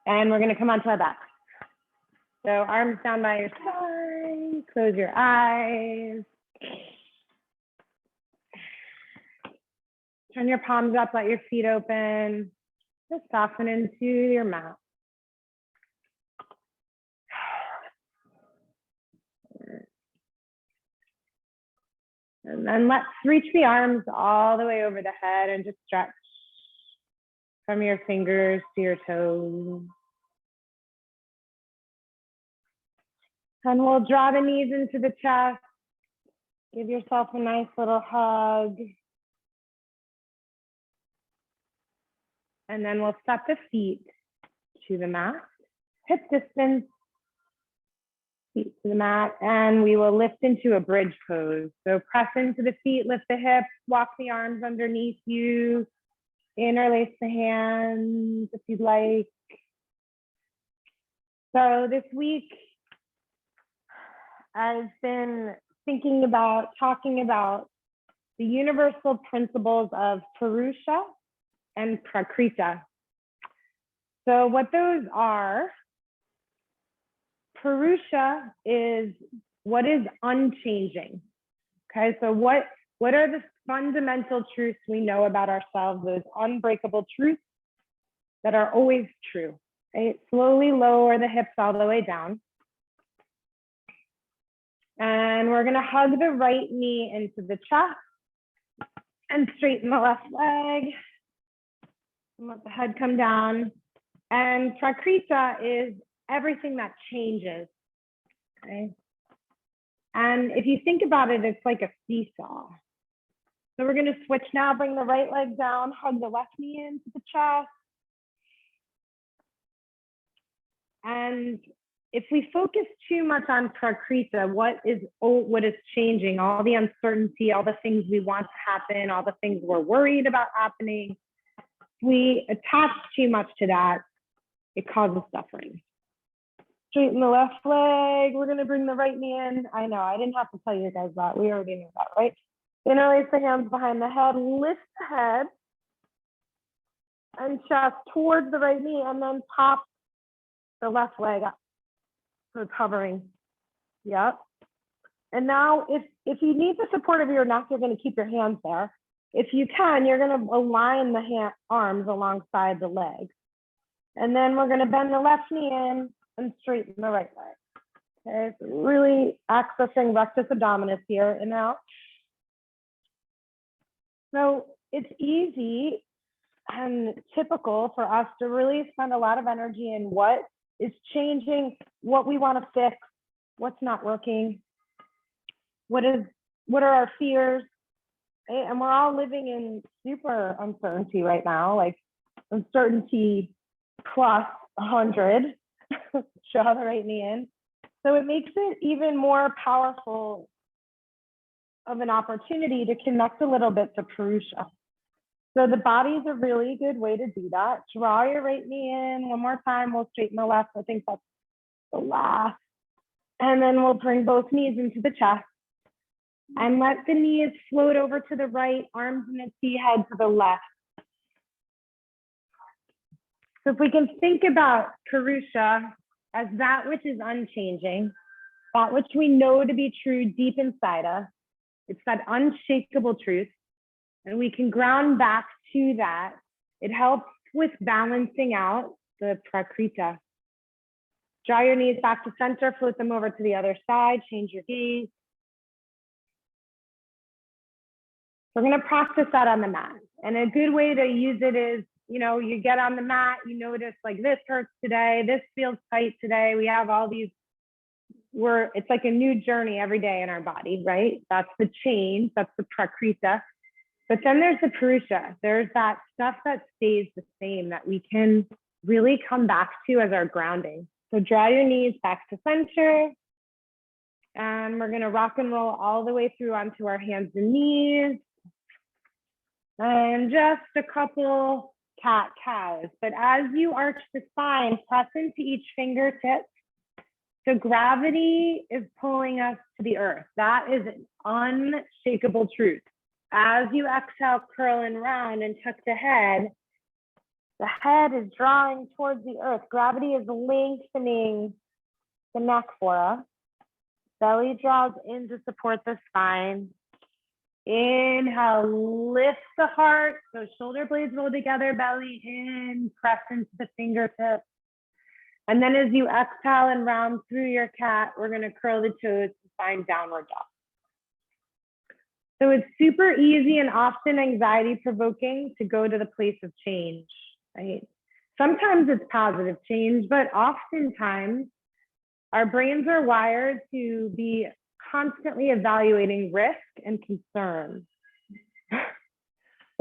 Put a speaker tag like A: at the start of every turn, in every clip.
A: And we're going to come onto our backs. So arms down by your side, close your eyes. Turn your palms up, let your feet open. Just soften into your mat. And then let's reach the arms all the way over the head and just stretch from your fingers to your toes. And we'll draw the knees into the chest. Give yourself a nice little hug. And then we'll step the feet to the mat, hip distance, feet to the mat, and we will lift into a bridge pose. So press into the feet, lift the hips, walk the arms underneath you, interlace the hands if you'd like. So this week, I've been talking about the universal principles of Purusha and Prakriti. So what those are, Purusha is what is unchanging. Okay, so what are the fundamental truths we know about ourselves, those unbreakable truths that are always true, right? Slowly lower the hips all the way down. And we're gonna hug the right knee into the chest and straighten the left leg. And let the head come down. And Prakriti is everything that changes, okay? And if you think about it, it's like a seesaw. So we're gonna switch now, bring the right leg down, hug the left knee into the chest. And if we focus too much on Prakriti, what is changing, all the uncertainty, all the things we want to happen, all the things we're worried about happening, we attach too much to that, it causes suffering. Straighten the left leg. We're going to bring the right knee in. I know, I didn't have to tell you guys that. We already knew that, right? Interlace the hands behind the head, lift the head and chest towards the right knee, and then pop the left leg up. So it's hovering. Yep. And now if you need the support of your neck, you're going to keep your hands there. If you can, you're going to align the arms alongside the legs. And then we're going to bend the left knee in and straighten the right leg. Okay, so really accessing rectus abdominis here and out. So it's easy and typical for us to really spend a lot of energy in what is changing, what we want to fix, what's not working, what are our fears, right? And we're all living in super uncertainty right now, like uncertainty plus 100. Draw the right knee in. So it makes it even more powerful of an opportunity to connect a little bit to Purusha. So the body is a really good way to do that. Draw your right knee in. One more time, we'll straighten the left. I think that's the last. And then we'll bring both knees into the chest and let the knees float over to the right, arms and the seat, head to the left. So if we can think about Purusha as that which is unchanging, that which we know to be true deep inside us, it's that unshakable truth. And we can ground back to that. It helps with balancing out the Prakriti. Draw your knees back to center, float them over to the other side, change your gaze. We're gonna practice that on the mat. And a good way to use it is, you get on the mat, you notice like this hurts today, this feels tight today. We have all these, it's like a new journey every day in our body, right? That's the change, that's the Prakriti. But then there's the Purusha. There's that stuff that stays the same that we can really come back to as our grounding. So draw your knees back to center. And we're gonna rock and roll all the way through onto our hands and knees. And just a couple cat-cows. But as you arch the spine, press into each fingertip. So gravity is pulling us to the earth. That is an unshakable truth. As you exhale, curl and round and tuck the head, The head is drawing towards the earth. Gravity is lengthening the neck for us. Belly draws in to support the spine. Inhale, lift the heart. So shoulder blades roll together, belly in, press into the fingertips. And then as you exhale and round through your cat, we're gonna curl the toes to find downward dog. So it's super easy and often anxiety provoking to go to the place of change, right? Sometimes it's positive change, but oftentimes our brains are wired to be constantly evaluating risk and concern.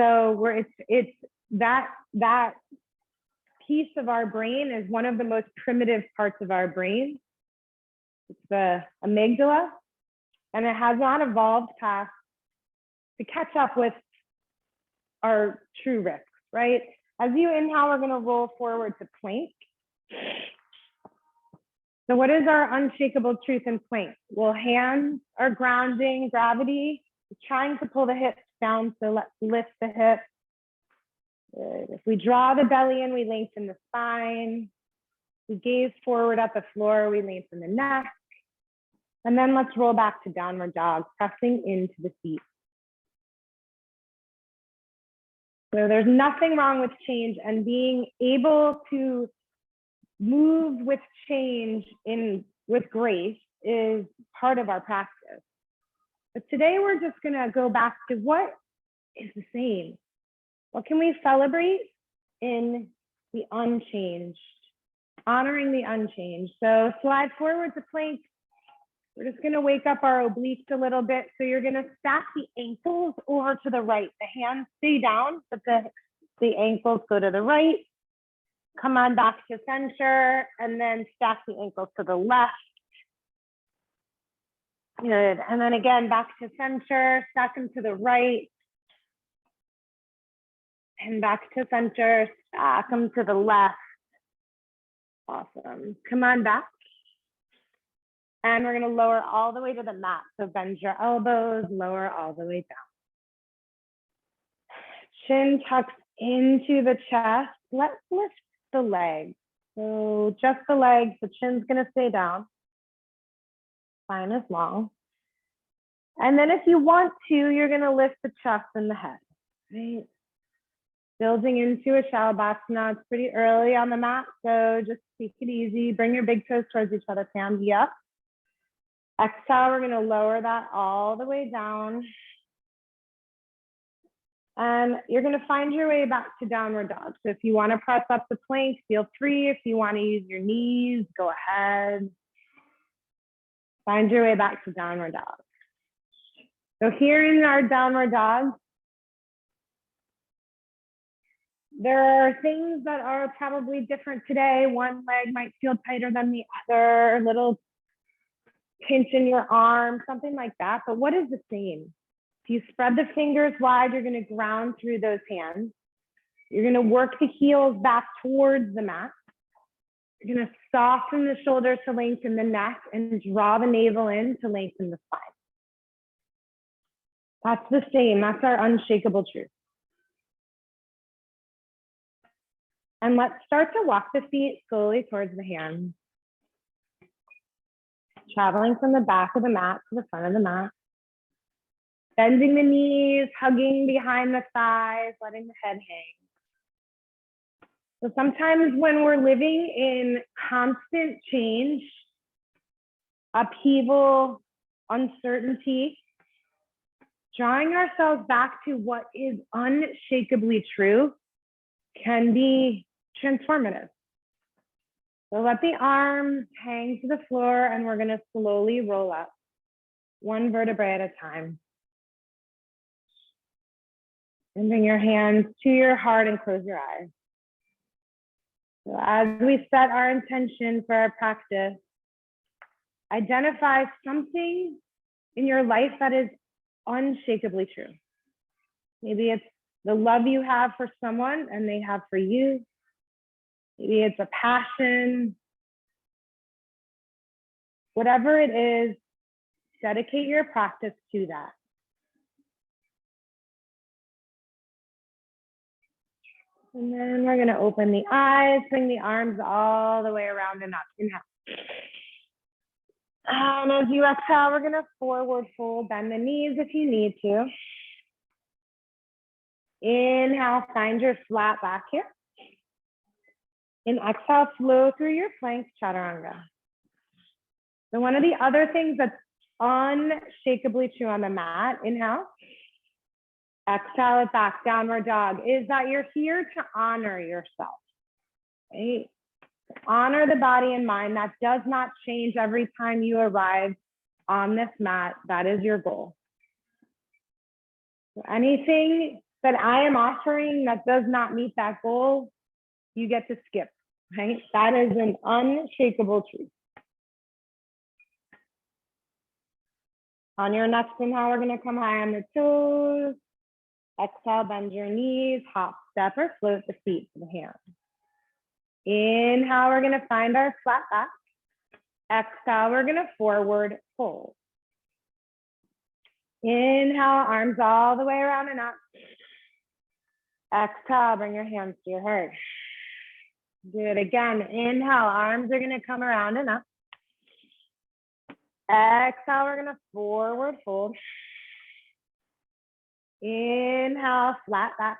A: So it's that piece of our brain is one of the most primitive parts of our brain. It's the amygdala, and it has not evolved past to catch up with our true risks, right? As you inhale, we're gonna roll forward to plank. So what is our unshakable truth in plank? Well, hands are grounding, gravity is trying to pull the hips down, so let's lift the hips. Good. If we draw the belly in, we lengthen the spine. We gaze forward at the floor, we lengthen the neck. And then let's roll back to downward dog, pressing into the feet. So there's nothing wrong with change, and being able to move with change with grace is part of our practice. But today we're just gonna go back to what is the same. What can we celebrate in the unchanged, honoring the unchanged. So slide forward to plank. We're just gonna wake up our obliques a little bit. So you're gonna stack the ankles over to the right. The hands stay down, but the ankles go to the right. Come on back to center, and then stack the ankles to the left. Good, and then again, back to center, stack them to the right. And back to center, stack them to the left. Awesome, come on back. And we're gonna lower all the way to the mat. So bend your elbows, lower all the way down. Chin tucks into the chest. Let's lift the legs. So just the legs, the chin's gonna stay down. Spine is long. And then if you want to, you're gonna lift the chest and the head, right? Building into a Shalabhasana. It's pretty early on the mat, so just take it easy. Bring your big toes towards each other, hands up. Exhale, we're gonna lower that all the way down. And you're gonna find your way back to downward dog. So if you wanna press up the plank, feel free. If you wanna use your knees, go ahead. Find your way back to downward dog. So here in our downward dog, there are things that are probably different today. One leg might feel tighter than the other, a little pinch in your arm, something like that. But what is the same? If you spread the fingers wide, you're gonna ground through those hands. You're gonna work the heels back towards the mat. You're gonna soften the shoulders to lengthen the neck and draw the navel in to lengthen the spine. That's the same, that's our unshakable truth. And let's start to walk the feet slowly towards the hands. Traveling from the back of the mat to the front of the mat. Bending the knees, hugging behind the thighs, letting the head hang. So sometimes when we're living in constant change, upheaval, uncertainty, drawing ourselves back to what is unshakably true can be transformative. So let the arms hang to the floor, and we're gonna slowly roll up, one vertebrae at a time. And bring your hands to your heart and close your eyes. So as we set our intention for our practice, identify something in your life that is unshakably true. Maybe it's the love you have for someone and they have for you. Maybe it's a passion. Whatever it is, dedicate your practice to that. And then we're going to open the eyes, bring the arms all the way around and up. Inhale. And as you exhale, we're going to forward fold, bend the knees if you need to. Inhale, find your flat back here. And exhale, flow through your plank, chaturanga. So one of the other things that's unshakably true on the mat, inhale, exhale it back, downward dog, is that you're here to honor yourself, right? Honor the body and mind. That does not change every time you arrive on this mat. That is your goal. So anything that I am offering that does not meet that goal, you get to skip, right? That is an unshakable truth. On your next inhale, we're going to come high on the toes. Exhale, bend your knees, hop, step, or float the feet to the hands. Inhale, we're going to find our flat back. Exhale, we're going to forward fold. Inhale, arms all the way around and up. Exhale, bring your hands to your heart. Good. Again, inhale, arms are going to come around and up. Exhale, we're going to forward fold. Inhale, flat back.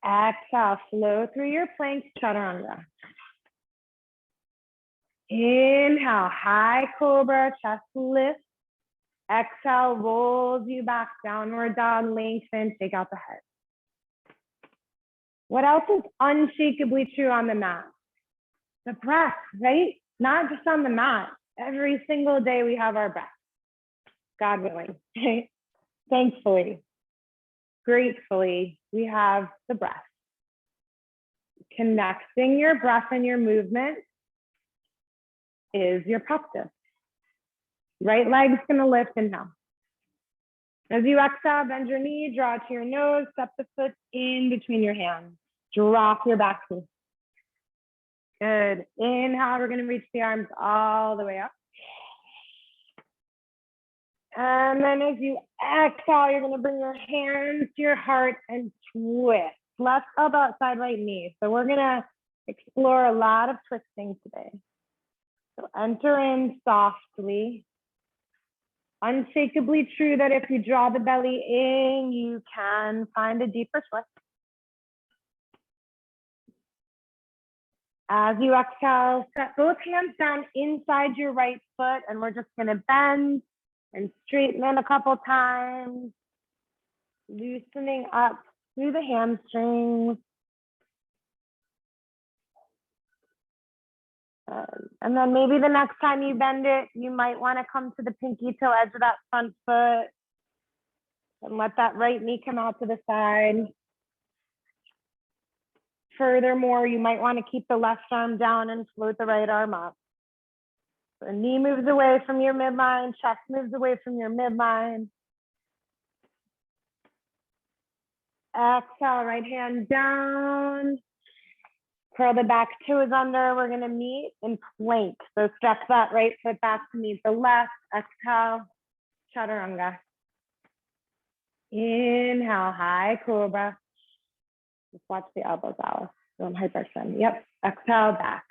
A: Exhale, flow through your plank, chaturanga. Inhale, high cobra, chest lift. Exhale, rolls you back, downward dog, lengthen, take out the head. What else is unshakably true on the mat? The breath, right? Not just on the mat. Every single day we have our breath. God willing, right? Thankfully, gratefully, we have the breath. Connecting your breath and your movement is your practice. Right leg's gonna lift, inhale. As you exhale, bend your knee, draw to your nose, step the foot in between your hands. Drop your back knee. Good. Inhale, we're gonna reach the arms all the way up. And then as you exhale, you're gonna bring your hands to your heart and twist. Left elbow outside right knee. So we're gonna explore a lot of twisting today. So enter in softly. Unshakably true that if you draw the belly in, you can find a deeper twist. As you exhale, set both hands down inside your right foot, and we're just gonna bend and straighten in a couple times, loosening up through the hamstrings. And then maybe the next time you bend it, you might want to come to the pinky toe edge of that front foot and let that right knee come out to the side. Furthermore, you might want to keep the left arm down and float the right arm up. The knee moves away from your midline, chest moves away from your midline. Exhale, right hand down. Curl the back toes under. We're going to meet in plank. So step that right foot back to meet the left. Exhale, chaturanga. Inhale, high cobra. Just watch the elbows, Alice. Don't hyperextend. Yep. Exhale, back.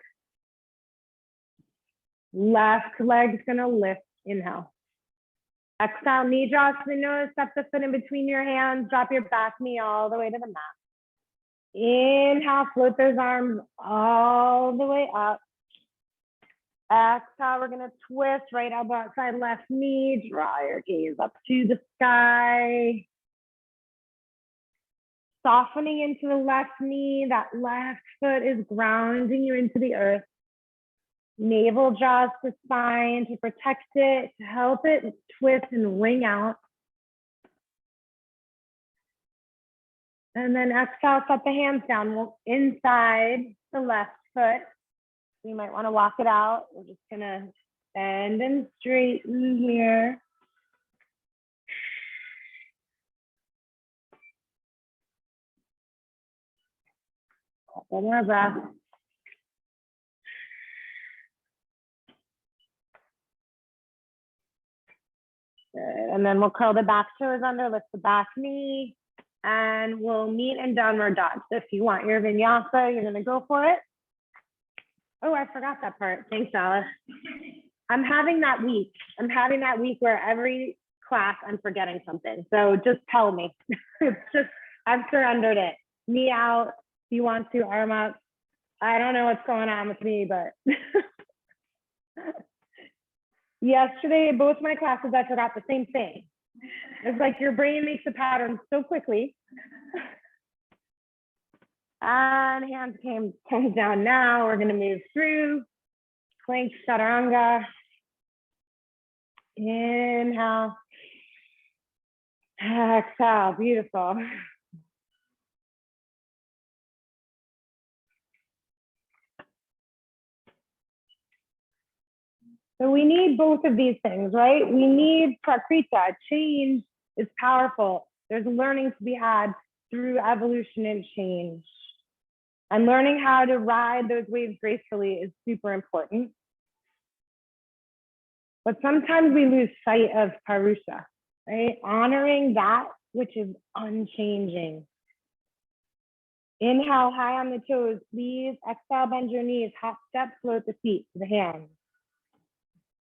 A: Left leg's going to lift. Inhale. Exhale, knee draws to the nose. Step the foot in between your hands. Drop your back knee all the way to the mat. Inhale, float those arms all the way up. Exhale, we're gonna twist, right elbow outside left knee, draw your gaze up to the sky. Softening into the left knee, that left foot is grounding you into the earth. Navel draws to spine to protect it, to help it twist and ring out. And then exhale, set the hands down inside the left foot. You might want to walk it out. We're just gonna bend and straighten here. Couple more breaths. Good. And then we'll curl the back toes under, lift the back knee. and we'll meet in downward dog. So if you want your vinyasa, you're gonna go for it. Oh, I forgot that part. Thanks, Alice. I'm having that week. I'm having that week where every class I'm forgetting something. So just tell me. It's just, I've surrendered it. Knee out, if you want to, arm up. I don't know what's going on with me, but yesterday, both my classes, I forgot the same thing. It's like your brain makes a pattern so quickly. And hands comes down now. We're gonna move through plank chaturanga. Inhale. Exhale, beautiful. So we need both of these things, right? We need prakrita. Change is powerful. There's learning to be had through evolution and change. And learning how to ride those waves gracefully is super important. But sometimes we lose sight of Purusha, right? Honoring that which is unchanging. Inhale, high on the toes, please. Exhale, bend your knees, hop step, float the feet to the hands.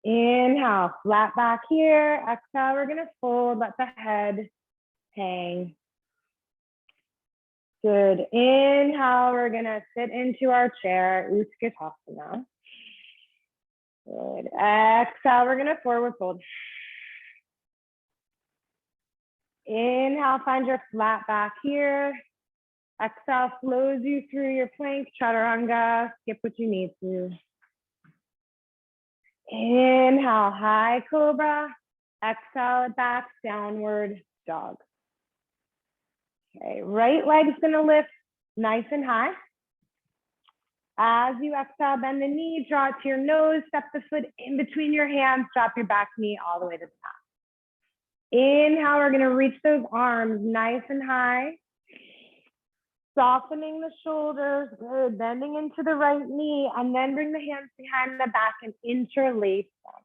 A: Inhale, flat back here. Exhale, we're gonna fold, let the head hang. Good. Inhale, we're gonna sit into our chair, Utkatasana. Good. Exhale, we're gonna forward fold. Inhale, find your flat back here. Exhale, flows you through your plank, chaturanga. Skip what you need to. Inhale, high cobra. Exhale, back, downward dog. Okay, right leg's gonna lift nice and high. As you exhale, bend the knee, draw it to your nose, step the foot in between your hands, drop your back knee all the way to the top. Inhale, we're gonna reach those arms nice and high. Softening the shoulders, good, bending into the right knee, and then bring the hands behind the back and interlace them.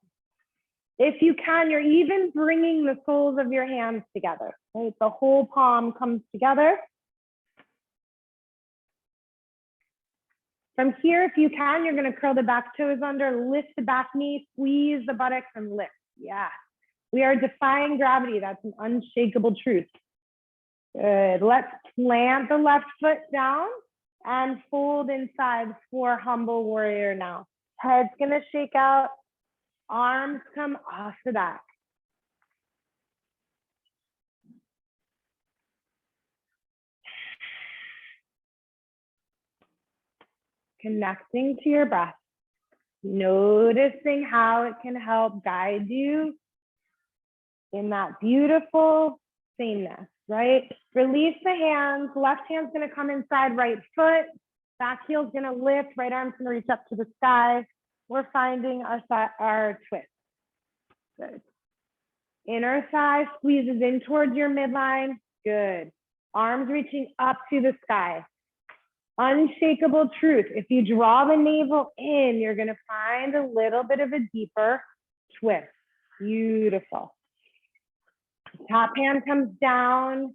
A: If you can, you're even bringing the soles of your hands together, right? The whole palm comes together. From here, if you can, you're gonna curl the back toes under, lift the back knee, squeeze the buttocks and lift. Yeah, we are defying gravity. That's an unshakable truth. Good, let's plant the left foot down and fold inside for humble warrior now. Head's gonna shake out, arms come off the back. Connecting to your breath, noticing how it can help guide you in that beautiful sameness, right? Release the hands, left hand's gonna come inside right foot, back heel's gonna lift, right arm's gonna reach up to the sky. We're finding our twist. Good. Inner thigh squeezes in towards your midline. Good. Arms reaching up to the sky. Unshakable truth. If you draw the navel in, you're gonna find a little bit of a deeper twist. Beautiful. Top hand comes down.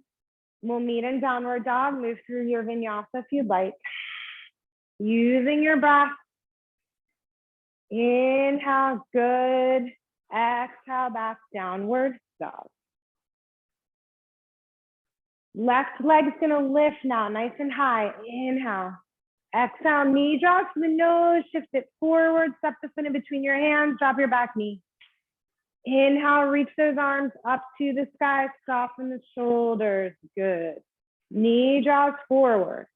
A: We'll meet in downward dog. Move through your vinyasa if you'd like. Using your breath. Inhale, good. Exhale, back, downward dog. Left leg's gonna lift now, nice and high. Inhale. Exhale, knee draws to the nose, shift it forward, step the foot in between your hands, drop your back knee. Inhale, reach those arms up to the sky, soften the shoulders, good. Knee draws forward.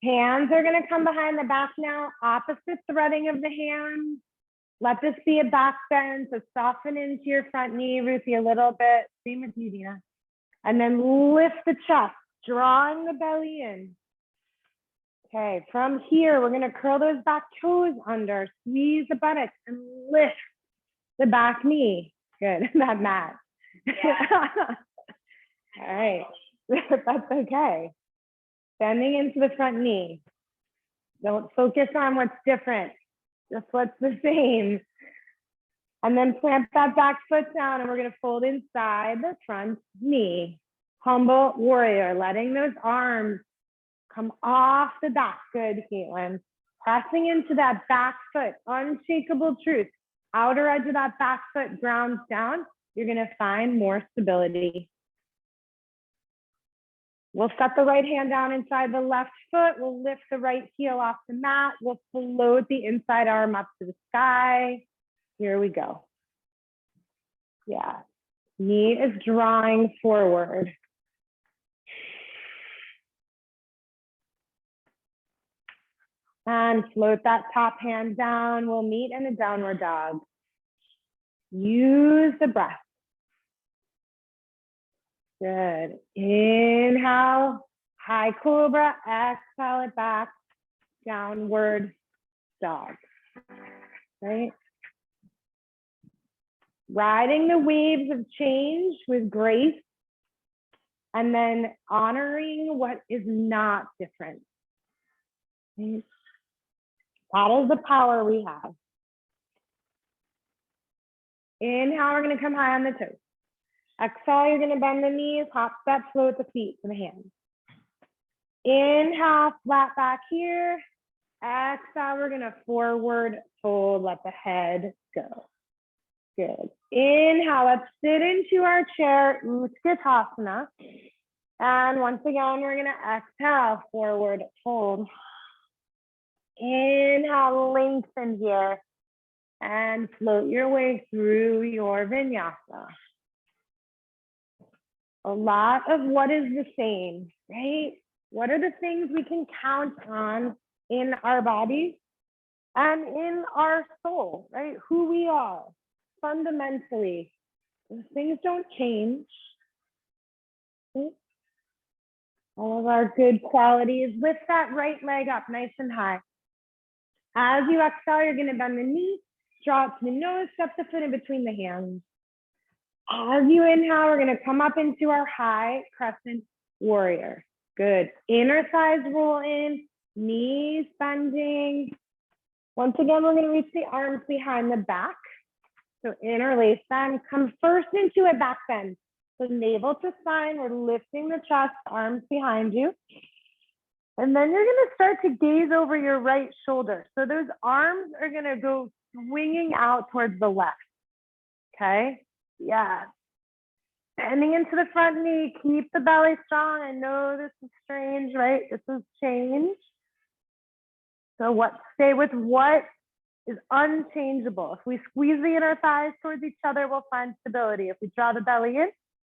A: Hands are gonna come behind the back now, opposite threading of the hands. Let this be a back bend, so soften into your front knee, Ruthie, a little bit. Same with you, Dina. And then lift the chest, drawing the belly in. Okay, from here, we're gonna curl those back toes under, squeeze the buttocks and lift the back knee. Good, that mat. Yeah. All right, that's okay. Bending into the front knee. Don't focus on what's different, just what's the same. And then plant that back foot down and we're gonna fold inside the front knee. Humble warrior, letting those arms come off the back. Good, Caitlin. Pressing into that back foot, unshakable truth. Outer edge of that back foot grounds down. You're gonna find more stability. We'll set the right hand down inside the left foot. We'll lift the right heel off the mat. We'll float the inside arm up to the sky. Here we go. Yeah, knee is drawing forward. And float that top hand down. We'll meet in a downward dog. Use the breath. Good. Inhale, high cobra. Exhale it back, downward dog. Right? Riding the waves of change with grace, and then honoring what is not different. Right? That is the power we have. Inhale, we're going to come high on the toes. Exhale, you're going to bend the knees, hop, step, float the feet to the hands. Inhale, flat back here. Exhale, we're going to forward fold, let the head go. Good. Inhale, let's sit into our chair, Katasana. And once again, we're going to exhale, forward fold. Inhale, lengthen here. And float your way through your vinyasa. A lot of what is the same, right? What are the things we can count on in our bodies and in our soul, right? Who we are fundamentally. Things don't change. Right? All of our good qualities. Lift that right leg up nice and high. As you exhale, you're going to bend the knee, draw it to the nose, step the foot in between the hands. As you inhale, we're going to come up into our high crescent warrior. Good. Inner thighs roll in, knees bending. Once again, we're going to reach the arms behind the back. So interlace them. Come first into a back bend. So navel to spine. We're lifting the chest, arms behind you. And then you're going to start to gaze over your right shoulder. So those arms are going to go swinging out towards the left. Okay? Yeah. Bending into the front knee. Keep the belly strong. I know this is strange, right? This is change. So stay with what is unchangeable. If we squeeze the inner thighs towards each other, we'll find stability. If we draw the belly in,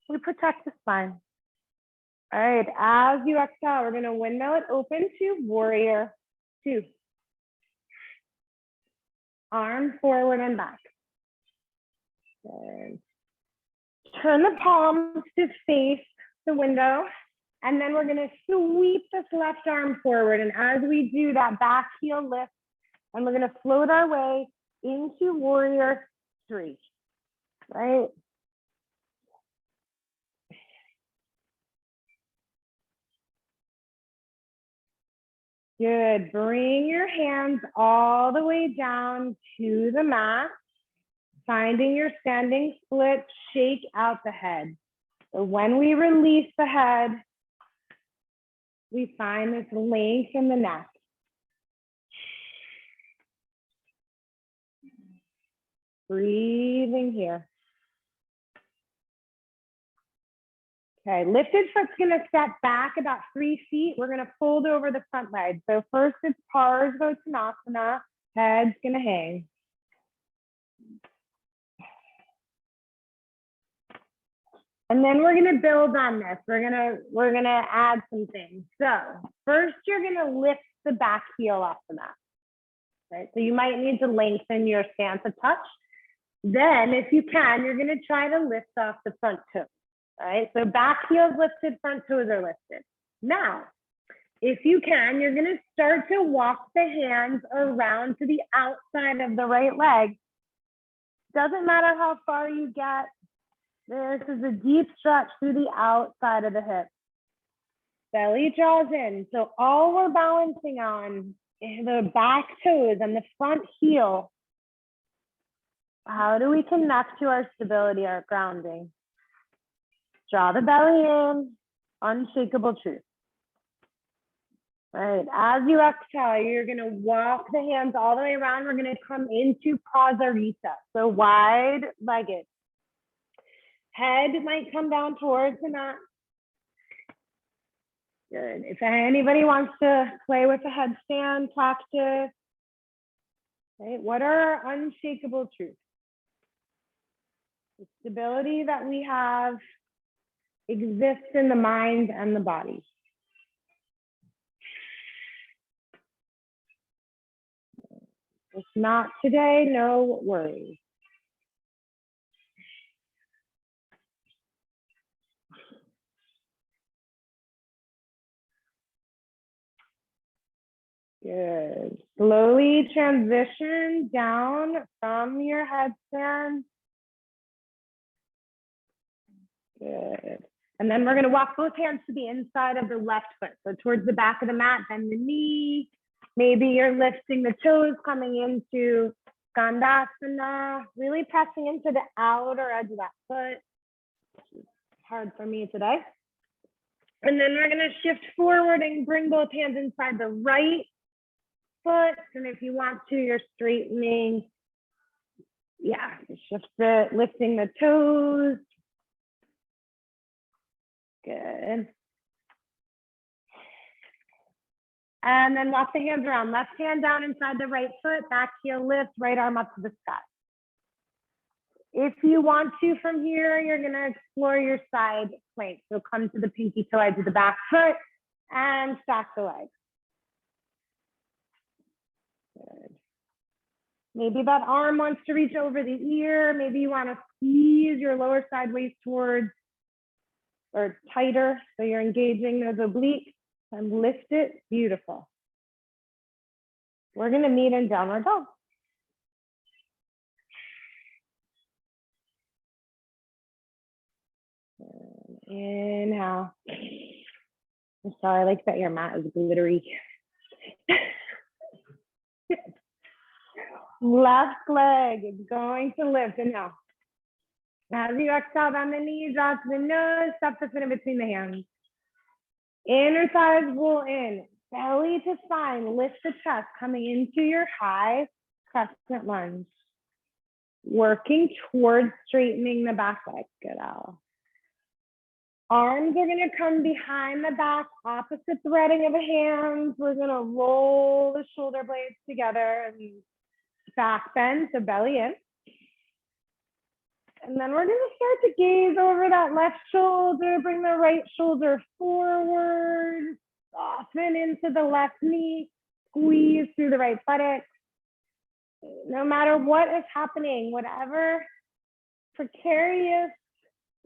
A: we protect the spine. All right, as you exhale, we're going to windmill it open to warrior 2. Arms forward and back. Good. Turn the palms to face the window, and then we're going to sweep this left arm forward. And as we do that, back heel lift, and we're going to float our way into warrior 3, right? Good. Bring your hands all the way down to the mat. Finding your standing split, shake out the head. So when we release the head, we find this length in the neck. Breathing here. Okay, lifted foot's gonna step back about 3 feet. We're gonna fold over the front leg. So first it's Parsvottanasana, head's gonna hang. And then we're gonna build on this. We're gonna add some things. So first you're gonna lift the back heel off the mat. Right? So you might need to lengthen your stance a touch. Then if you can, you're gonna try to lift off the front toe. All right, so back heel's lifted, front toes are lifted. Now, if you can, you're gonna start to walk the hands around to the outside of the right leg. Doesn't matter how far you get. This is a deep stretch through the outside of the hip. Belly draws in. So all we're balancing on is the back toes and the front heel. How do we connect to our stability, our grounding? Draw the belly in, unshakable truth. All right, as you exhale, you're gonna walk the hands all the way around. We're gonna come into Prasarita, so wide-legged. Head might come down towards the mat. Good. If anybody wants to play with a headstand, practice. Right? What are our unshakable truths? The stability that we have exists in the mind and the body. If not today, no worries. Good. Slowly transition down from your headstand. Good. And then we're going to walk both hands to the inside of the left foot. So towards the back of the mat, bend the knee. Maybe you're lifting the toes, coming into Skandasana, really pressing into the outer edge of that foot. It's hard for me today. And then we're going to shift forward and bring both hands inside the right foot. And if you want to, you're straightening. Yeah, shift it, lifting the toes. Good. And then walk the hands around. Left hand down inside the right foot, back heel lift, right arm up to the sky. If you want to from here, you're gonna explore your side plank. So come to the pinky toe edge of the back foot and stack the legs. Good. Maybe that arm wants to reach over the ear. Maybe you wanna squeeze your lower side waist towards or tighter, so you're engaging those obliques. And lift it, beautiful. We're gonna meet in downward dog. Inhale. I'm sorry, I like that your mat is glittery. Left leg is going to lift, inhale. As you exhale, bend the knee, draw to the nose, step the foot in between the hands. Inner thighs roll in, belly to spine, lift the chest, coming into your high crescent lunge. Working towards straightening the back leg. Good, Al. Arms are gonna come behind the back, opposite threading of the hands. We're gonna roll the shoulder blades together and back bend, so belly in. And then we're gonna start to gaze over that left shoulder, bring the right shoulder forward, soften into the left knee, squeeze through the right buttock. No matter what is happening, whatever precarious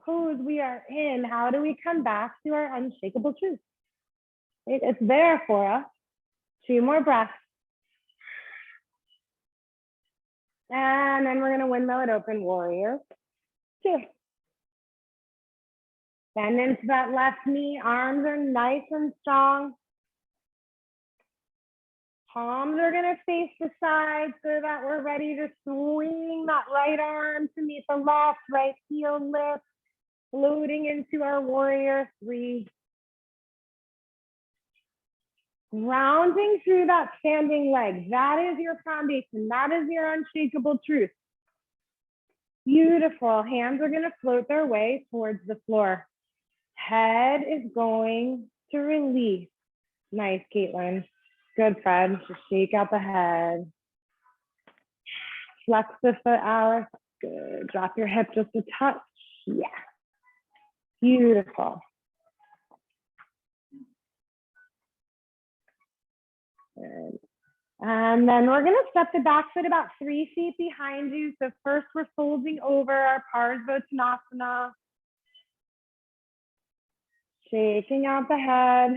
A: pose we are in, how do we come back to our unshakable truth? It's there for us. 2 more breaths. And then we're gonna windmill it open, warrior 2. Bend into that left knee, arms are nice and strong. Palms are gonna face the side so that we're ready to swing that right arm to meet the left, right heel lift, floating into our warrior 3. Grounding through that standing leg. That is your foundation. That is your unshakable truth. Beautiful. Hands are going to float their way towards the floor. Head is going to release. Nice, Caitlin. Good, Fred. Just shake out the head. Flex the foot, Alice. Good. Drop your hip just a touch. Yeah. Beautiful. Good. And then we're going to step the back foot about 3 feet behind you. So first we're folding over our Parsvottanasana. Shaking out the head.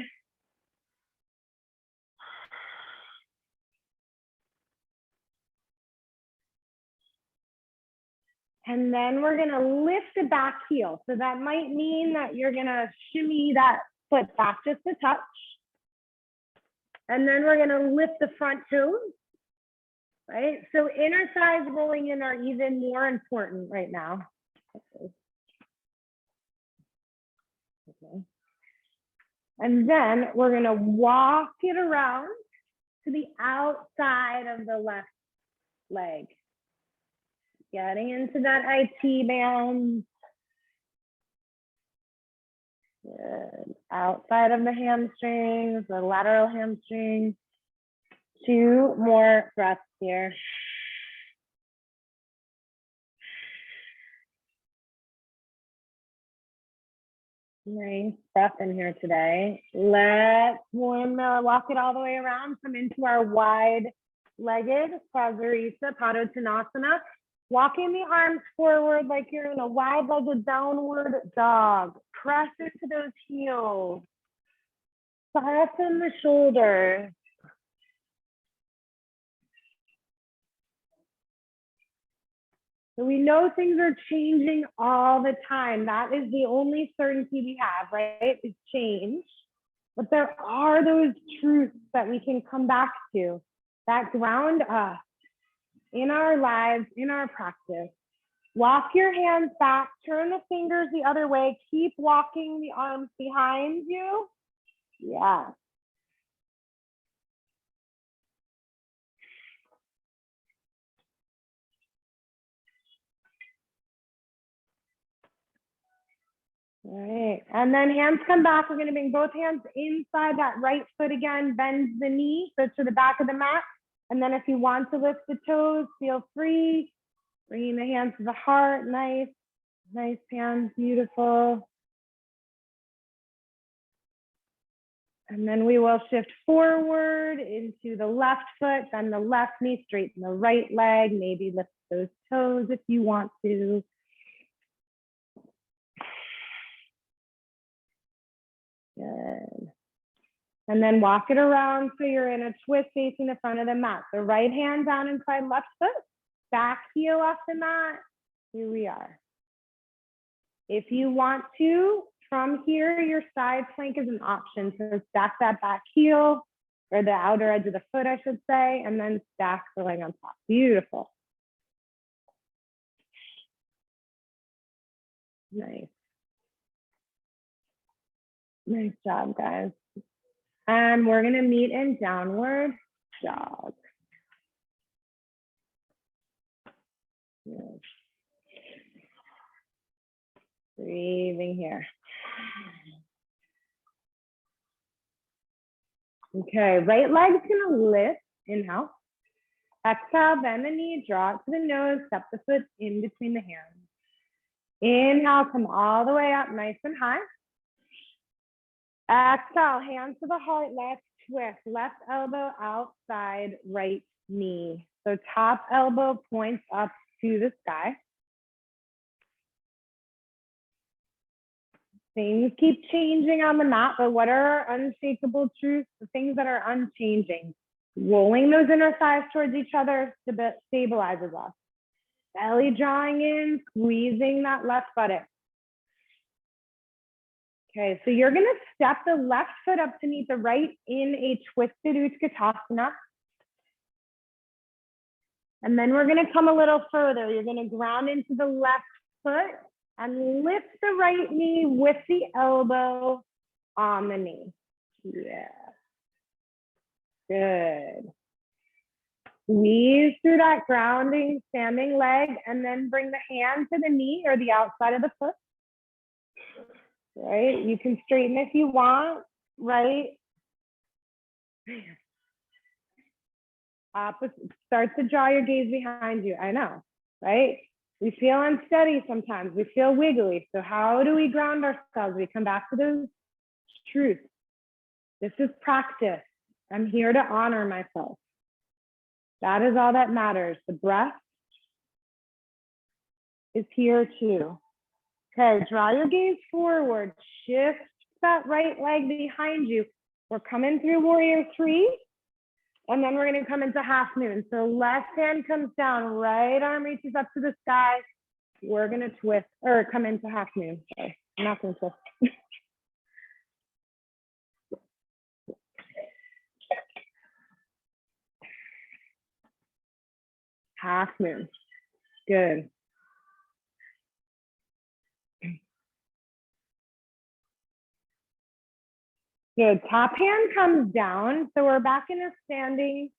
A: And then we're going to lift the back heel. So that might mean that you're going to shimmy that foot back just a touch. And then we're going to lift the front toes, right? So inner thighs rolling in are even more important right now. Okay. And then we're going to walk it around to the outside of the left leg. Getting into that IT band. Good. Outside of the hamstrings, the lateral hamstrings. 2 more breaths here. Nice breath in here today. Let's walk it all the way around. Come into our wide-legged Prasarita Padottanasana. Walking the arms forward like you're in a wide-legged downward dog. Press into those heels. Soften the shoulders. So we know things are changing all the time. That is the only certainty we have, right? Is change. But there are those truths that we can come back to that ground us in our lives, in our practice. Walk your hands back, turn the fingers the other way, keep walking the arms behind you. Yeah. All right, and then hands come back. We're going to bring both hands inside that right foot again, bend the knee, so to the back of the mat. And then if you want to lift the toes, feel free. Bringing the hands to the heart, nice, nice hands, beautiful. And then we will shift forward into the left foot, then the left knee, straighten the right leg, maybe lift those toes if you want to. Good. And then walk it around so you're in a twist facing the front of the mat. So right hand down inside left foot, back heel off the mat. Here we are. If you want to, from here, your side plank is an option. So stack that back heel, or the outer edge of the foot, I should say, and then stack the leg on top. Beautiful. Nice. Nice job, guys. And we're gonna meet in downward dog. Yes. Breathing here. Okay, right leg's gonna lift, inhale. Exhale, bend the knee, draw it to the nose, step the foot in between the hands. Inhale, come all the way up, nice and high. Exhale, hands to the heart, let's twist. Left elbow outside, right knee. So top elbow points up to the sky. Things keep changing on the mat, but what are our unshakable truths? The things that are unchanging. Rolling those inner thighs towards each other stabilizes us. Belly drawing in, squeezing that left buttock. Okay, so you're gonna step the left foot up to meet the right in a twisted Utkatasana. And then we're gonna come a little further. You're gonna ground into the left foot and lift the right knee with the elbow on the knee. Yeah. Good. Squeeze through that grounding standing leg and then bring the hand to the knee or the outside of the foot. Right? You can straighten if you want, right? Opposite, start to draw your gaze behind you. I know, right? We feel unsteady sometimes. We feel wiggly. So how do we ground ourselves? We come back to those truths. This is practice. I'm here to honor myself. That is all that matters. The breath is here too. Okay, draw your gaze forward. Shift that right leg behind you. We're coming through warrior 3. And then we're going to come into half moon. So left hand comes down, right arm reaches up to the sky. We're going to twist or come into half moon. Sorry, I'm not going to twist. Half moon. Good. Good. Top hand comes down. So we're back in a standing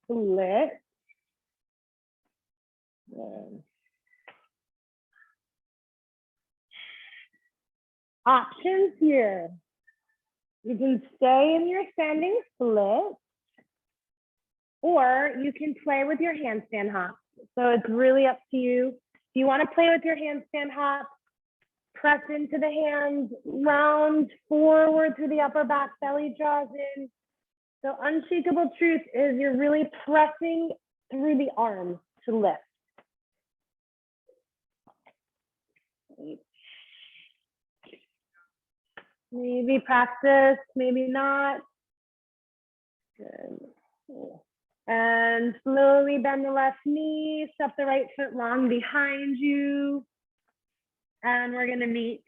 A: split. Good. Options here. You can stay in your standing split, or you can play with your handstand hop. So it's really up to you. If you want to play with your handstand hop, press into the hands, round forward through the upper back, belly draws in. So unshakable truth is you're really pressing through the arms to lift. Maybe practice, maybe not. Good. And slowly bend the left knee, step the right foot long behind you. And we're gonna meet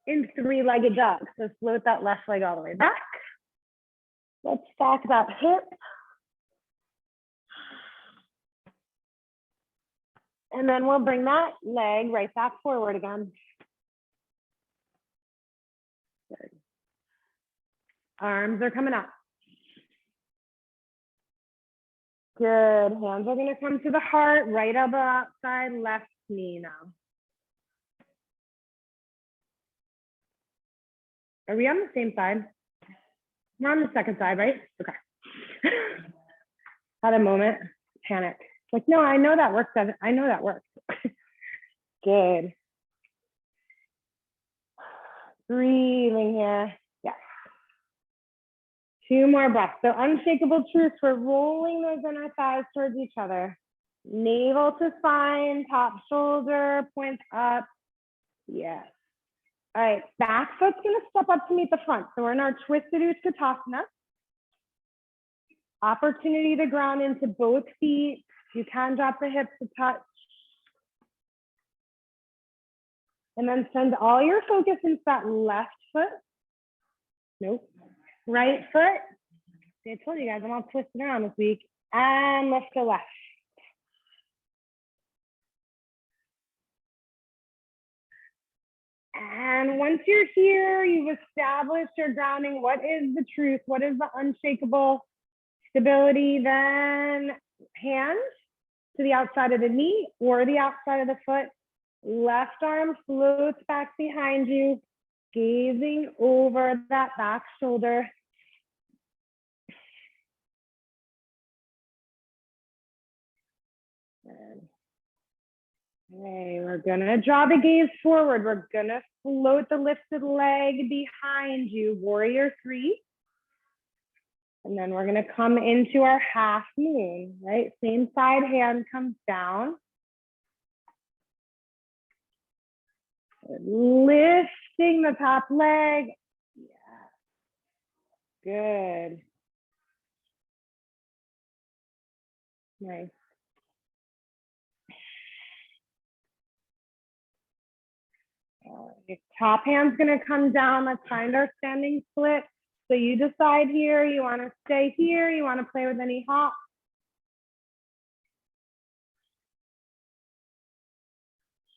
A: in three-legged dog. So float that left leg all the way back. Let's stack that hip. And then we'll bring that leg right back forward again. Good. Arms are coming up. Good. Hands are going to come to the heart, right elbow outside, left knee now. Are we on the same side? We're on the second side, right? Okay. Had a moment, panic. Like, no, I know that works. I know that works. Good. Breathing here. Yes. Two more breaths. So unshakable truth. We're rolling those inner thighs towards each other. Navel to spine, top shoulder, points up. Yes. All right, back foot's gonna step up to meet the front. So we're in our twisted Katasana. Opportunity to ground into both feet. You can drop the hips to touch. And then send all your focus into that left foot. Nope. Right foot. See, I told you guys I'm all twisted around this week. And lift the left. And once you're here, you've established your grounding. What is the truth? What is the unshakable stability? Then hands to the outside of the knee or the outside of the foot. Left arm floats back behind you, gazing over that back shoulder. Okay, we're gonna draw the gaze forward. We're gonna float the lifted leg behind you, warrior three. And then we're gonna come into our half moon, right? Same side hand comes down. Lifting the top leg. Yeah. Good. Nice. Your top hand's gonna come down. Let's find our standing split. So you decide here, you wanna stay here, you wanna play with any hop.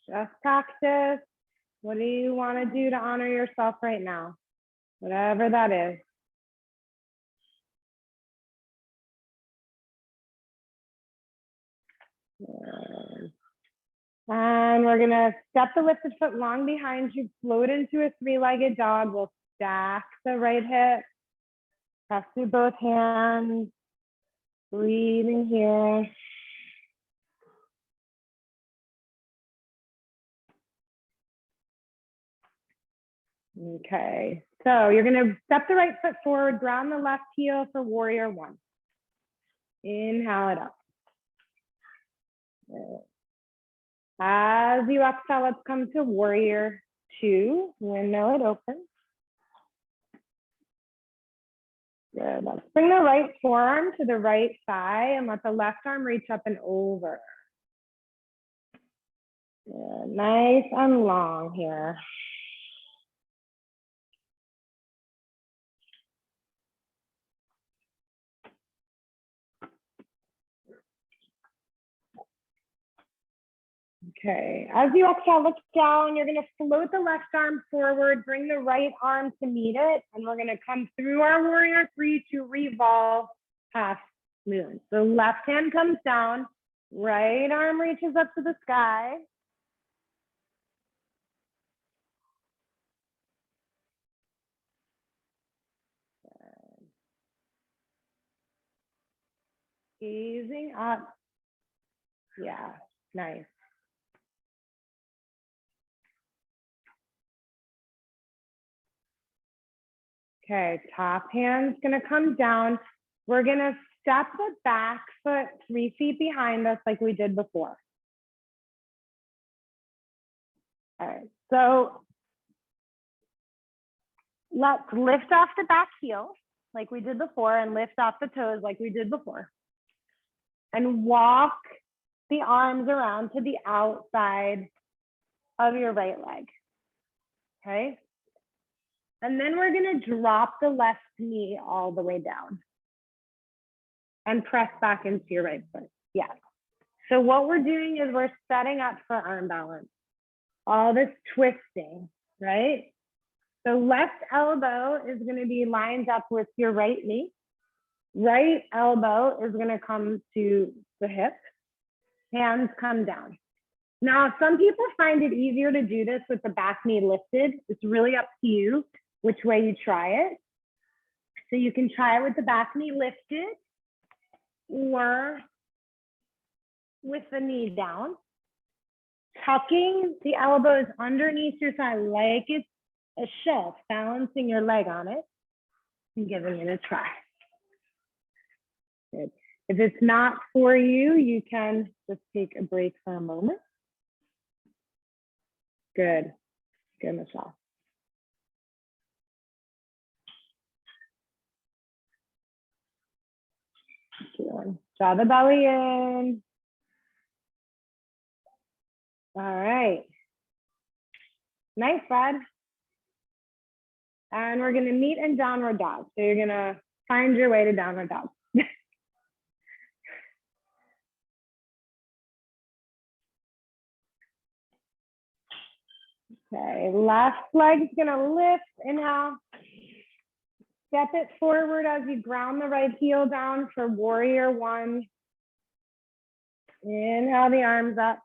A: Just practice. What do you wanna do to honor yourself right now? Whatever that is. And we're gonna step the lifted foot long behind you, float into a three-legged dog. We'll stack the right hip, press through both hands, breathing here. Okay, so you're gonna step the right foot forward, ground the left heel for warrior one. Inhale it up. As you exhale, let's come to warrior two. Windmill it open. Good. Let's bring the right forearm to the right thigh and let the left arm reach up and over. Good. Nice and long here. Okay, as you exhale, look down. You're going to float the left arm forward, bring the right arm to meet it, and we're going to come through our warrior three to revolve half moon. So left hand comes down, right arm reaches up to the sky. Gazing up. Yeah, nice. Okay, top hand's gonna come down. We're gonna step the back foot 3 feet behind us like we did before. All right, so let's lift off the back heel like we did before and lift off the toes like we did before. And walk the arms around to the outside of your right leg, okay? And then we're gonna drop the left knee all the way down and press back into your right foot. Yeah. So what we're doing is we're setting up for arm balance. All this twisting, right? So left elbow is gonna be lined up with your right knee. Right elbow is gonna come to the hip. Hands come down. Now, some people find it easier to do this with the back knee lifted. It's really up to you which way you try it. So you can try it with the back knee lifted or with the knee down. Tucking the elbows underneath your thigh like it's a shelf, balancing your leg on it and giving it a try. Good. If it's not for you, you can just take a break for a moment. Good. Good, Michelle. Draw the belly in. All right. Nice, bud. And we're going to meet in downward dog. So you're going to find your way to downward dog. Okay, left leg's gonna lift, inhale. Step it forward as you ground the right heel down for warrior one. Inhale the arms up.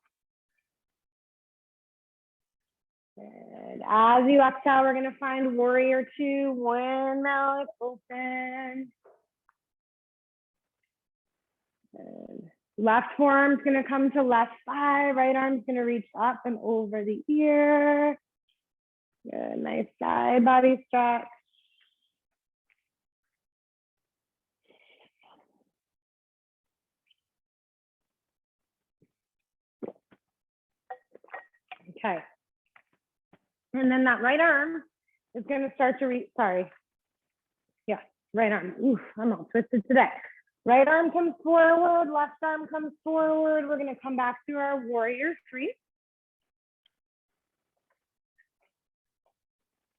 A: Good. As you exhale, we're gonna find warrior two, windmill it open. Good. Left forearm's gonna come to left thigh, right arm's gonna reach up and over the ear. Good, nice side body stretch. Okay. And then that right arm is gonna start to reach, sorry. Yeah, right arm. Oof, I'm all twisted today. Right arm comes forward, left arm comes forward. We're gonna come back to our warrior three.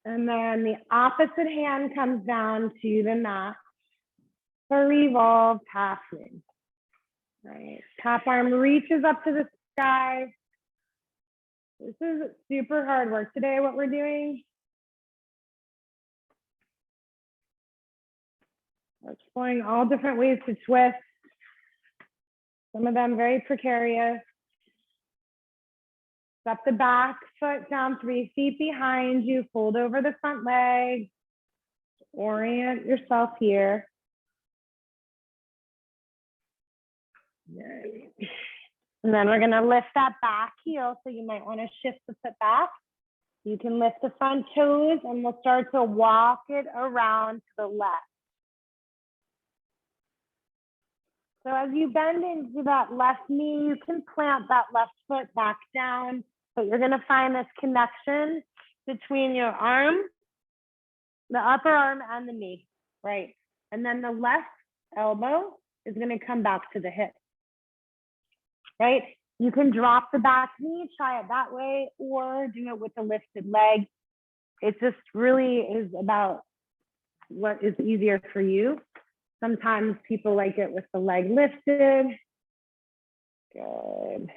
A: And then the opposite hand comes down to the mat for revolve half moon. Right, top arm reaches up to the sky. This is super hard work today, what we're doing. We're exploring all different ways to twist. Some of them very precarious. Step the back foot down 3 feet behind you, fold over the front leg. Orient yourself here. And then we're gonna lift that back heel. So you might wanna shift the foot back. You can lift the front toes and we'll start to walk it around to the left. So as you bend into that left knee, you can plant that left foot back down, but you're gonna find this connection between your arm, the upper arm and the knee, right? And then the left elbow is gonna come back to the hip, right? You can drop the back knee, try it that way, or do it with a lifted leg. It just really is about what is easier for you. Sometimes people like it with the leg lifted. Good.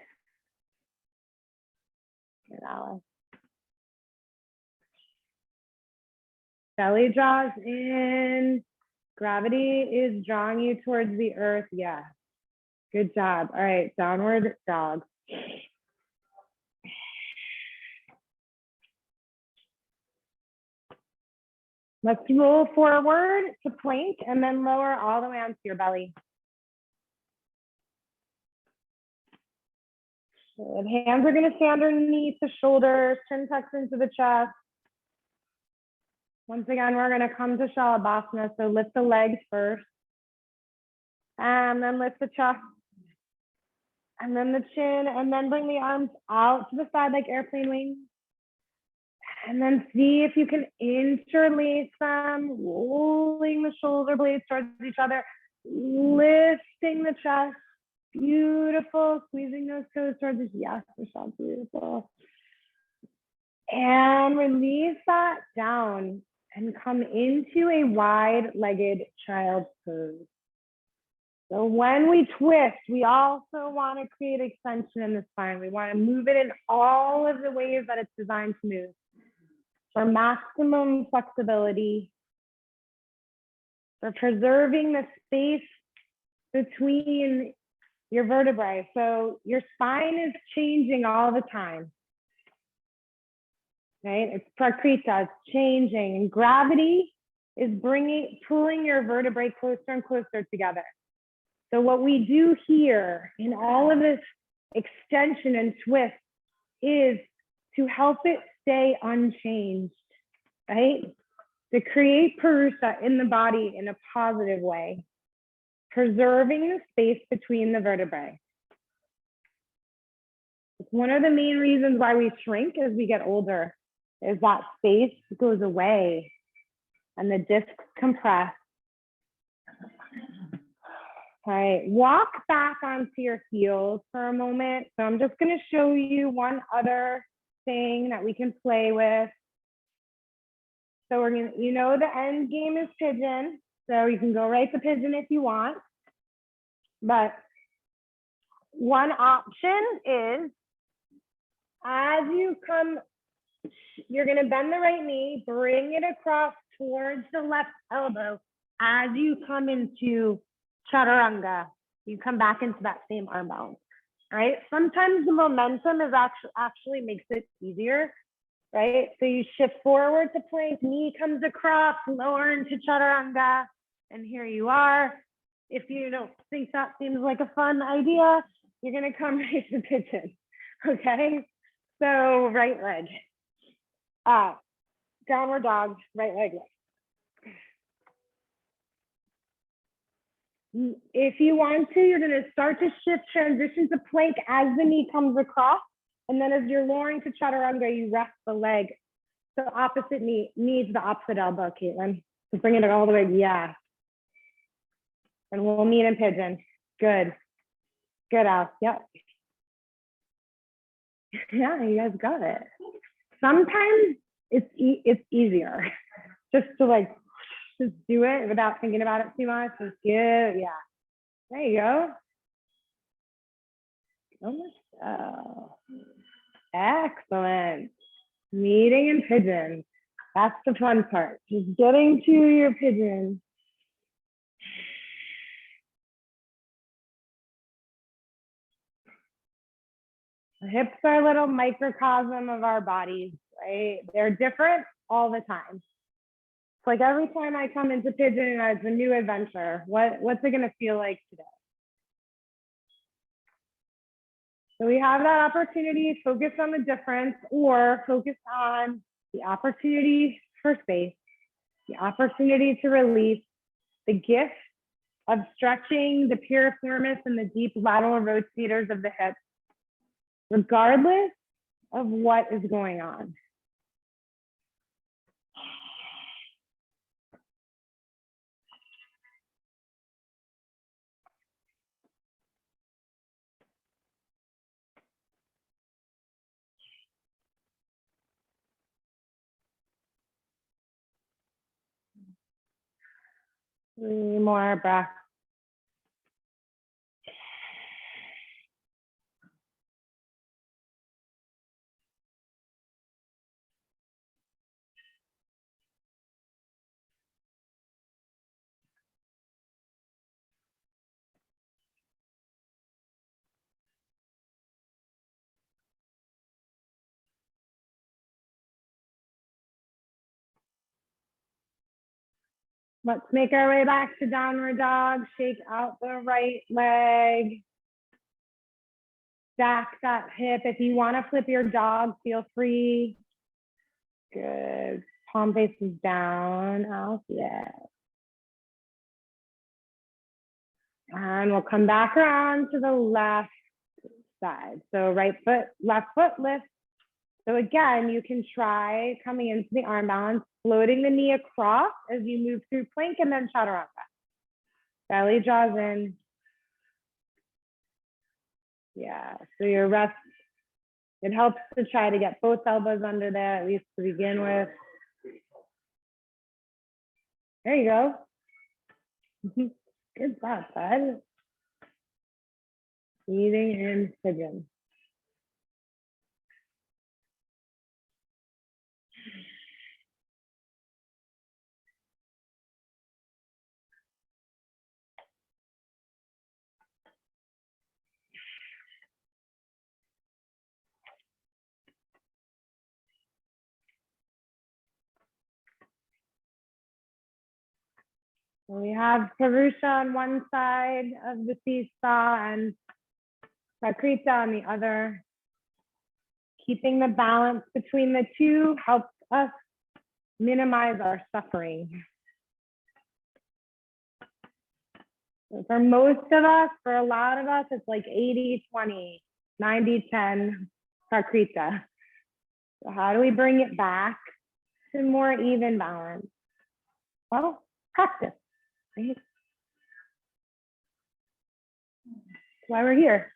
A: Good, Alice. Belly draws in. Gravity is drawing you towards the earth. Yeah. Good job. All right, downward dog. Let's roll forward to plank and then lower all the way onto your belly. Good. Hands are going to stay underneath the shoulders, chin tucks into the chest. Once again, we're going to come to Shalabhasana. So lift the legs first, and then lift the chest, and then the chin, and then bring the arms out to the side like airplane wings. And then see if you can interlace them, rolling the shoulder blades towards each other, lifting the chest. Beautiful. Squeezing those toes towards each other. Yes, Michelle, beautiful. And release that down and come into a wide-legged child's pose. So when we twist, we also want to create extension in the spine. We want to move it in all of the ways that it's designed to move for maximum flexibility, for preserving the space between your vertebrae. So your spine is changing all the time, right? It's prakriti, it's changing, and gravity is pulling your vertebrae closer and closer together. So what we do here in all of this extension and twist is to help it stay unchanged, right? To create Purusha in the body in a positive way, preserving the space between the vertebrae. It's one of the main reasons why we shrink as we get older, is that space goes away and the discs compress. All right, walk back onto your heels for a moment. So I'm just going to show you one other thing that we can play with. So we're going to, you know, the end game is pigeon. So you can go right to pigeon if you want. But one option is, as you come, you're going to bend the right knee, bring it across towards the left elbow. As you come into chaturanga, you come back into that same arm balance. All right. Sometimes the momentum is actually makes it easier, right? So you shift forward to plank, knee comes across, lower into chaturanga, and here you are. If you don't think that seems like a fun idea, you're going to come right to pigeon. Okay. So right leg, downward dog, right leg. If you want to, you're going to start to shift, transition to plank as the knee comes across. And then as you're lowering to chaturanga, you rest the leg. So opposite knee to the opposite elbow, Caitlin. So bring it all the way, yeah. And we'll meet in pigeon. Good. Good, Al. Yep. Yeah, you guys got it. Sometimes it's easier just to just do it without thinking about it too much. Just good. Yeah. There you go. Oh, excellent. Meeting in pigeon. That's the fun part. Just getting to your pigeon. The hips are a little microcosm of our bodies, right? They're different all the time. It's like every time I come into pigeon, it's a new adventure. What's it gonna feel like today? So we have that opportunity, focus on the difference, or focus on the opportunity for space, the opportunity to release, the gift of stretching the piriformis and the deep lateral rotators of the hips, regardless of what is going on. Three more breaths. Let's make our way back to downward dog. Shake out the right leg. Stack that hip. If you want to flip your dog, feel free. Good. Palm faces down. Out. Yeah. And we'll come back around to the left side. So right foot, left foot lift. So again, you can try coming into the arm balance, floating the knee across as you move through plank and then chaturanga. Belly draws in. Yeah, so your rest, it helps to try to get both elbows under there, at least to begin with. There you go. Good job, bud. Breathing in pigeon. So we have Purusha on one side of the seesaw and Prakriti on the other. Keeping the balance between the two helps us minimize our suffering. So for most of us, for a lot of us, it's like 80-20, 90-10 Prakriti. So how do we bring it back to more even balance? Well, practice, right? That's why we're here.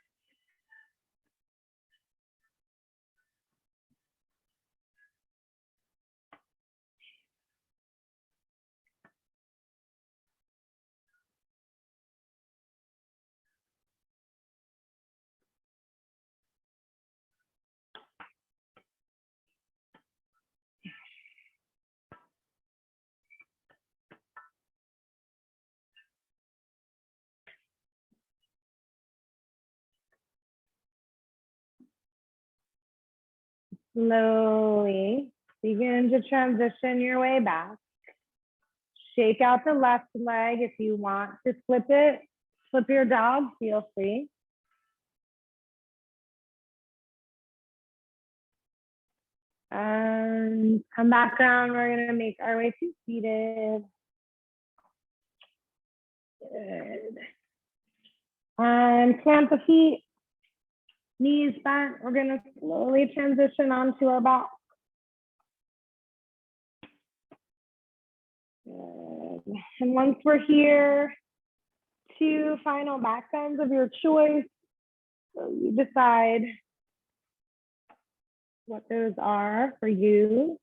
A: Slowly begin to transition your way back. Shake out the left leg. If you want to flip it, flip your dog, feel free. And come back down. We're going to make our way to seated. Good. And plant the feet, knees bent. We're going to slowly transition onto our back. Good. And once we're here, 2 final back bends of your choice. So you decide what those are for you.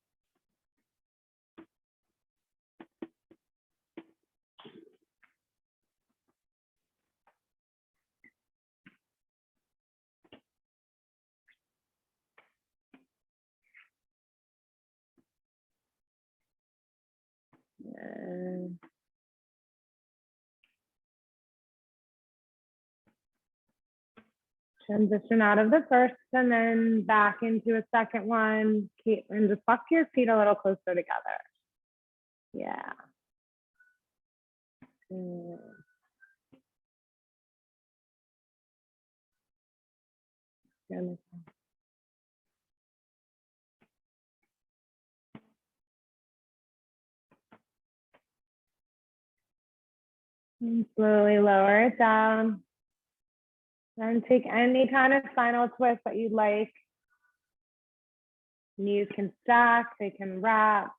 A: Transition out of the first and then back into a second one. And just walk your feet a little closer together. Yeah. Good. Good. And slowly lower it down. And take any kind of final twist that you'd like. Knees can stack, they can wrap,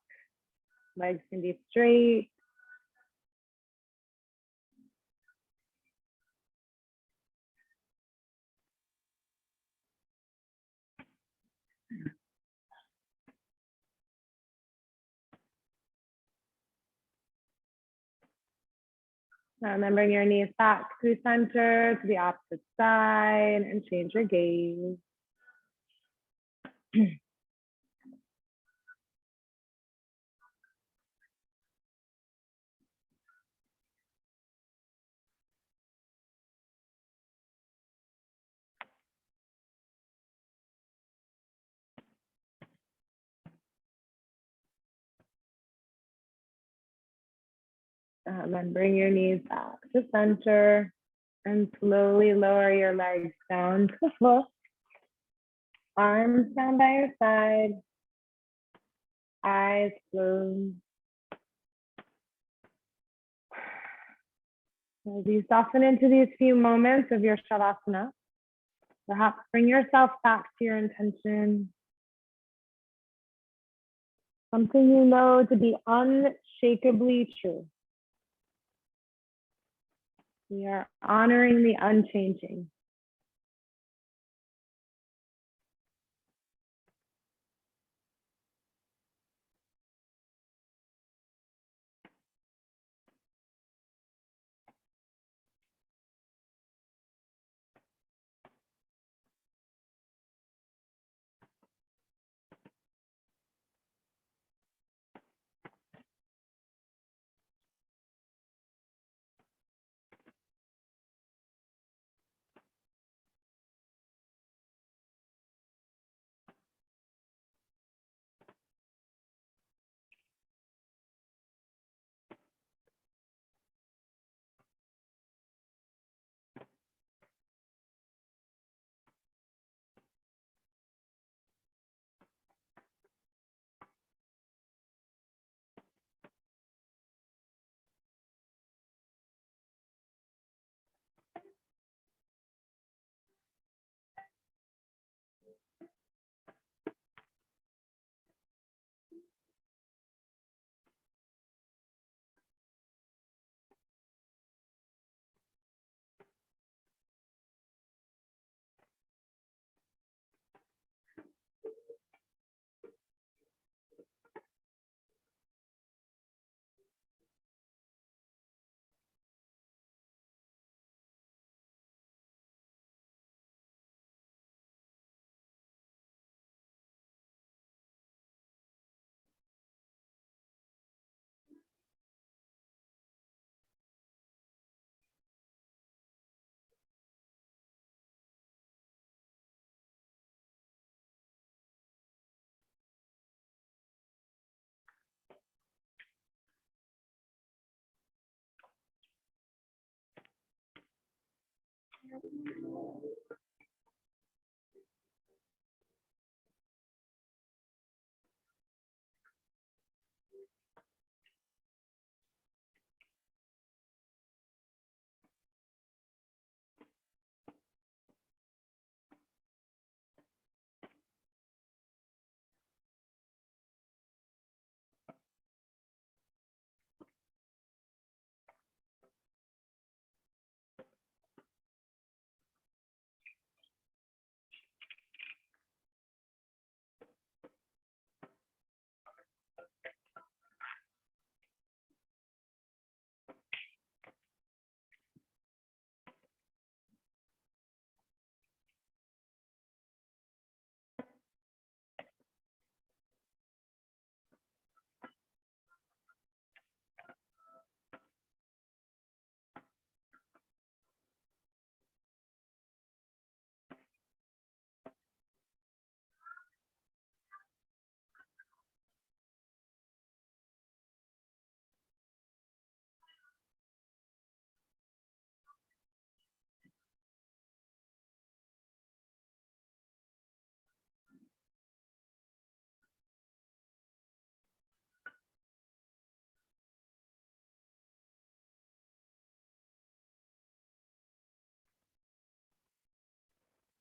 A: legs can be straight. Now remember your knees back through center to the opposite side and change your gaze. And bring your knees back to center and slowly lower your legs down to the floor. Arms down by your side, eyes closed. As you soften into these few moments of your Shalabhasana, perhaps bring yourself back to your intention. Something you know to be unshakably true. We are honoring the unchanging.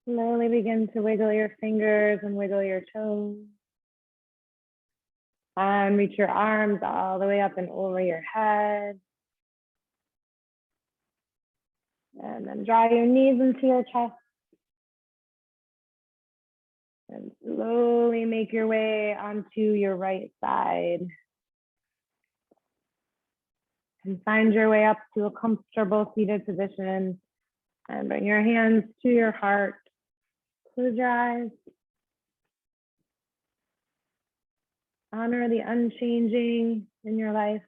A: Slowly begin to wiggle your fingers and wiggle your toes. And reach your arms all the way up and over your head. And then draw your knees into your chest. And slowly make your way onto your right side. And find your way up to a comfortable seated position. And bring your hands to your heart. Close your eyes. Honor the unchanging in your life.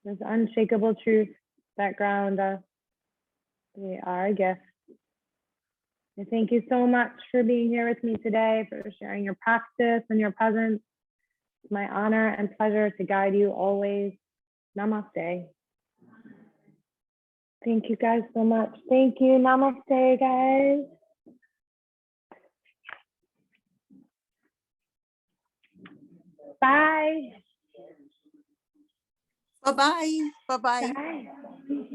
A: Those unshakable truths that ground us. They are a gift. I thank you so much for being here with me today, for sharing your practice and your presence. It's my honor and pleasure to guide you always. Namaste. Thank you guys so much. Thank you. Namaste, guys. Bye.
B: Bye-bye. Bye-bye.
A: Bye.